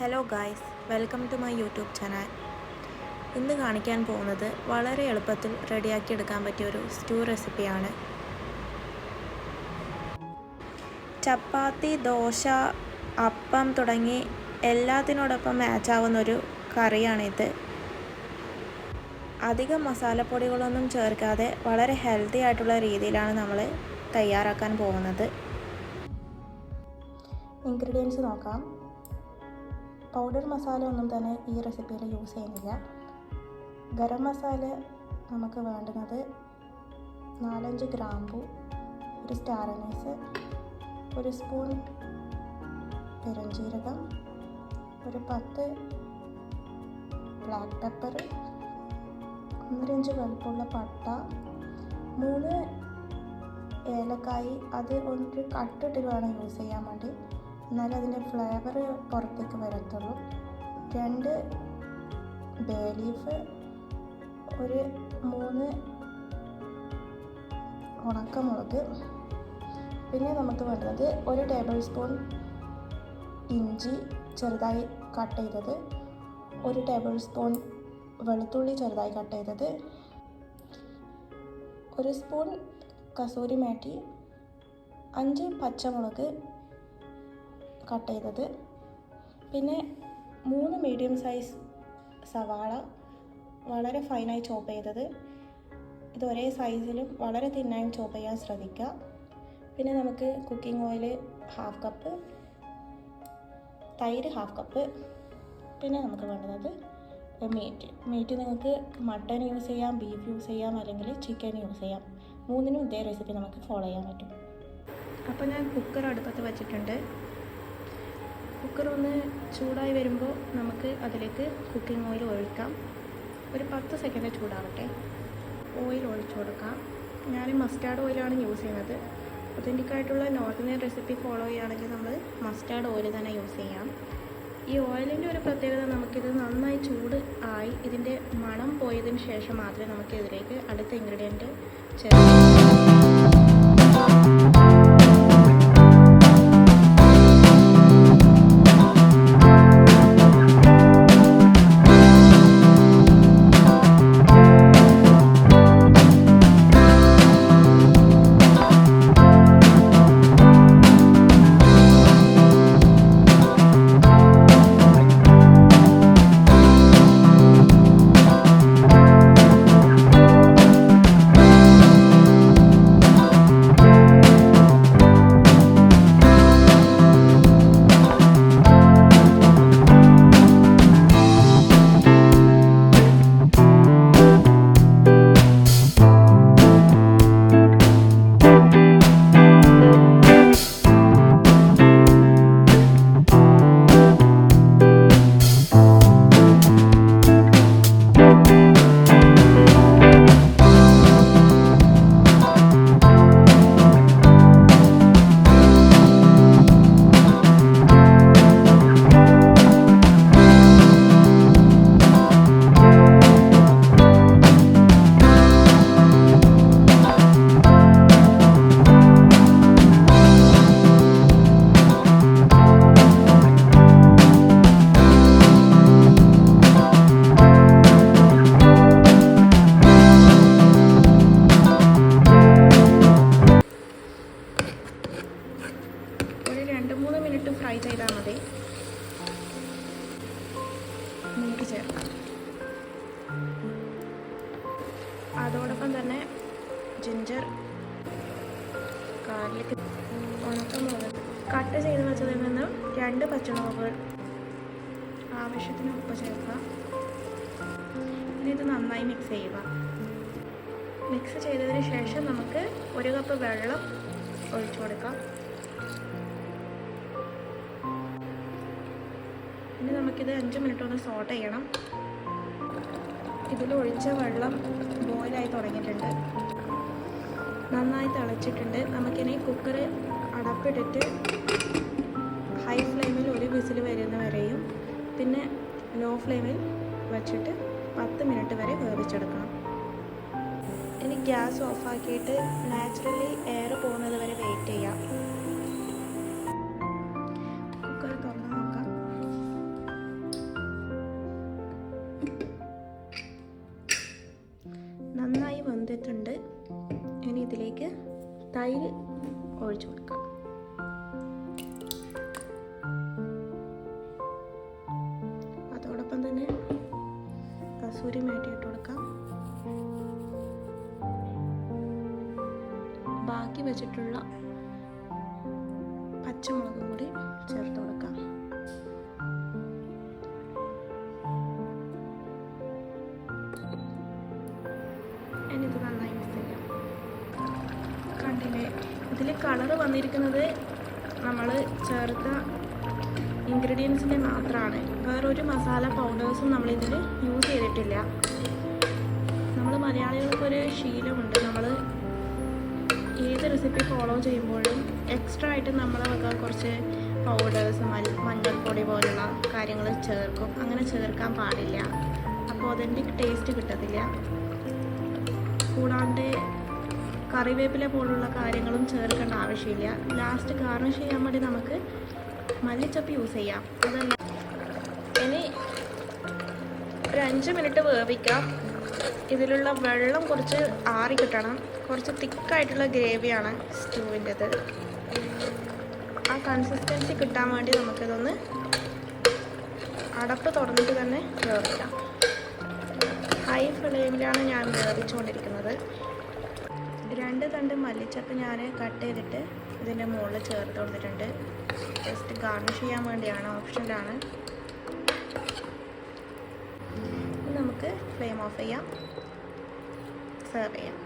Hello guys, welcome to my YouTube channel. ഇന്ന് കാണിക്കാൻ പോകുന്നത് വളരെ എളുപ്പത്തിൽ റെഡിയാക്കി എടുക്കാൻ പറ്റിയ ഒരു സ്റ്റൂ റെസിപ്പിയാണ്. ചപ്പാത്തി, ദോശ, അപ്പം തുടങ്ങി എല്ലാത്തിനോടൊപ്പം മാച്ചാവുന്നൊരു കറിയാണിത്. അധികം മസാലപ്പൊടികളൊന്നും ചേർക്കാതെ വളരെ ഹെൽത്തി ആയിട്ടുള്ള രീതിയിലാണ് നമ്മൾ തയ്യാറാക്കാൻ പോകുന്നത്. ഇൻഗ്രീഡിയൻസ് നോക്കാം. പൗഡർ മസാല ഒന്നും തന്നെ ഈ റെസിപ്പിയിൽ യൂസ് ചെയ്യുന്നില്ല. ഗരം മസാല നമുക്ക് വേണ്ടുന്നത് 4-5 ഗ്രാമ്പു, ഒരു സ്റ്റാർ അനീസ്, ഒരു സ്പൂൺ പെരുംജീരകം, ഒരു 10 ബ്ലാക്ക് പെപ്പർ, 1 ഇഞ്ച് വലുപ്പമുള്ള പട്ട, 3 ഏലക്കായി. അത് ഒരു കട്ടിട്ട് വേണം യൂസ് ചെയ്യാൻ വേണ്ടി, എന്നാലും അതിൻ്റെ ഫ്ലേവർ പുറത്തേക്ക് വരത്തുള്ളൂ. 2 ബേ ലീഫ്, ഒരു 3 ഉണക്കമുളക്. പിന്നെ നമുക്ക് വേണ്ടത് 1 ടേബിൾ സ്പൂൺ ഇഞ്ചി ചെറുതായി കട്ട് ചെയ്തത്, 1 ടേബിൾ സ്പൂൺ വെളുത്തുള്ളി ചെറുതായി കട്ട് ചെയ്തത്, 1 സ്പൂൺ കസൂരി മേത്തി, 5 പച്ചമുളക് കട്ട് ചെയ്തത്, പിന്നെ 3 മീഡിയം സൈസ് സവാള വളരെ ഫൈനായി ചോപ്പ് ചെയ്തത്. ഇത് ഒരേ സൈസിലും വളരെ തിന്നായും ചോപ്പ് ചെയ്യാൻ ശ്രദ്ധിക്കുക. പിന്നെ നമുക്ക് കുക്കിംഗ് ഓയിൽ 1/2 കപ്പ്, തൈര് 1/2 കപ്പ്. പിന്നെ നമുക്ക് വേണ്ടുന്നത് മീറ്റ് നിങ്ങൾക്ക് മട്ടൺ യൂസ് ചെയ്യാം, ബീഫ് യൂസ് ചെയ്യാം, അല്ലെങ്കിൽ ചിക്കൻ യൂസ് ചെയ്യാം. മൂന്നിനും ഇതേ റെസിപ്പി നമുക്ക് ഫോളോ ചെയ്യാൻ പറ്റും. അപ്പോൾ ഞാൻ കുക്കർ അടുപ്പത്ത് വെച്ചിട്ടുണ്ട്. കുക്കർ ഒന്ന് ചൂടായി വരുമ്പോൾ നമുക്ക് അതിലേക്ക് കുക്കിംഗ് ഓയിൽ ഒഴിക്കാം. ഒരു 10 സെക്കൻഡ് ചൂടാവട്ടെ. ഓയിൽ ഒഴിച്ചു കൊടുക്കാം. ഞാൻ മസ്റ്റാർഡ് ഓയിലാണ് യൂസ് ചെയ്യുന്നത്. ഒതൻറ്റിക്കായിട്ടുള്ള നോർത്ത് ഇന്ത്യൻ റെസിപ്പി ഫോളോ ചെയ്യുകയാണെങ്കിൽ നമ്മൾ മസ്റ്റാർഡ് ഓയിൽ തന്നെ യൂസ് ചെയ്യാം. ഈ ഓയിലിൻ്റെ ഒരു പ്രത്യേകത, നമുക്കിത് നന്നായി ചൂട് ആയി ഇതിൻ്റെ മണം പോയതിന് ശേഷം മാത്രമേ നമുക്ക് ഇതിലേക്ക് അടുത്ത ഇൻഗ്രീഡിയൻറ്റ് ചേർക്കാം. ഫ്രൈ ചെയ്താൽ മതി. മീറ്റ് ചേർക്കാം. അതോടൊപ്പം തന്നെ ജിഞ്ചർ, ഗാർലിക്, ഉണക്കമുളക് കട്ട് ചെയ്ത് വെച്ചതിൽ നിന്നും 2 പച്ചമുളകുകൾ, ആവശ്യത്തിന് ഉപ്പ് ചേർക്കുക. ഇത് നന്നായി മിക്സ് ചെയ്യുക. മിക്സ് ചെയ്തതിന് ശേഷം നമുക്ക് 1 കപ്പ് വെള്ളം ഒഴിച്ചു കൊടുക്കാം. ഇനി നമുക്കിത് 5 മിനിറ്റ് ഒന്ന് സോട്ട് ചെയ്യണം. ഇതിൽ ഒഴിച്ച വെള്ളം ബോയിലായി തുടങ്ങിയിട്ടുണ്ട്, നന്നായി തിളച്ചിട്ടുണ്ട്. നമുക്കിനി കുക്കർ അടപ്പിട്ടിട്ട് ഹൈ ഫ്ലെയിമിൽ 1 വിസിൽ വരുന്ന വരെയും പിന്നെ ലോ ഫ്ലെയിമിൽ വെച്ചിട്ട് 10 മിനിറ്റ് വരെ വേവിച്ചെടുക്കണം. ഇനി ഗ്യാസ് ഓഫാക്കിയിട്ട് നാച്ചുറലി എയർ പോകുന്നത് വരെ വെയിറ്റ് ചെയ്യാം. കുക്കർ തുറന്ന് നോക്കാം. നന്നായി വെന്തിട്ടുണ്ട്. ഇനി ഇതിലേക്ക് തൈര് ഒഴിച്ചു കൊടുക്കാം. അതോടൊപ്പം തന്നെ കസൂരി മേട്ടി ഇട്ട് കൊടുക്കാം. ബാക്കി വെച്ചിട്ടുള്ള പച്ചമുളകും കൂടി ചേർത്ത് കൊടുക്കാം. ഇത് നന്നായി മിക്സ് ചെയ്യാം. കണ്ടില്ലേ, ഇതിൽ കളറ് വന്നിരിക്കുന്നത് നമ്മൾ ചേർത്ത ഇൻഗ്രീഡിയൻസിൻ്റെ മാത്രമാണ്. വേറൊരു മസാല പൗഡേഴ്സും നമ്മളിതിൽ യൂസ് ചെയ്തിട്ടില്ല. നമ്മൾ മലയാളികൾക്കൊരു ശീലമുണ്ട്, നമ്മൾ ഏത് റെസിപ്പി ഫോളോ ചെയ്യുമ്പോഴും എക്സ്ട്രാ ആയിട്ട് നമ്മളൊക്കെ കുറച്ച് പൗഡേഴ്സ്, മഞ്ഞൾപ്പൊടി പോലുള്ള കാര്യങ്ങൾ ചേർക്കും. അങ്ങനെ ചേർക്കാൻ പാടില്ല, അപ്പോൾ അതിൻ്റെ ടേസ്റ്റ് കിട്ടത്തില്ല. കൂടാണ്ട് കറിവേപ്പില പോലുള്ള കാര്യങ്ങളും ചേർക്കേണ്ട ആവശ്യമില്ല. ലാസ്റ്റ് ഗാർണിഷ് ചെയ്യാൻ വേണ്ടി നമുക്ക് മല്ലിച്ചപ്പ് യൂസ് ചെയ്യാം. അതല്ല, ഇനി ഒരു 5 മിനിറ്റ് വേവിക്കാം. ഇതിലുള്ള വെള്ളം കുറച്ച് ആറി കിട്ടണം. കുറച്ച് തിക്കായിട്ടുള്ള ഗ്രേവിയാണ് സ്റ്റൂവിൻ്റെത്. ആ കൺസിസ്റ്റൻസി കിട്ടാൻ വേണ്ടി നമുക്കിതൊന്ന് അടപ്പ് തുറന്നിട്ട് തന്നെ വേവിക്കാം. ഹൈ ഫ്ലെയിമിലാണ് ഞാൻ വേവിച്ചുകൊണ്ടിരിക്കുന്നത്. 2 തണ്ട് മല്ലിച്ചപ്പ് ഞാൻ കട്ട് ചെയ്തിട്ട് ഇതിൻ്റെ മുകളിൽ ചേർത്ത് കൊടുത്തിട്ടുണ്ട്. ജസ്റ്റ് ഗാർണിഷ് ചെയ്യാൻ വേണ്ടിയാണ്, ഓപ്ഷനിലാണ്. നമുക്ക് ഫ്ലെയിം ഓഫ് ചെയ്യാം, സെർവ് ചെയ്യാം.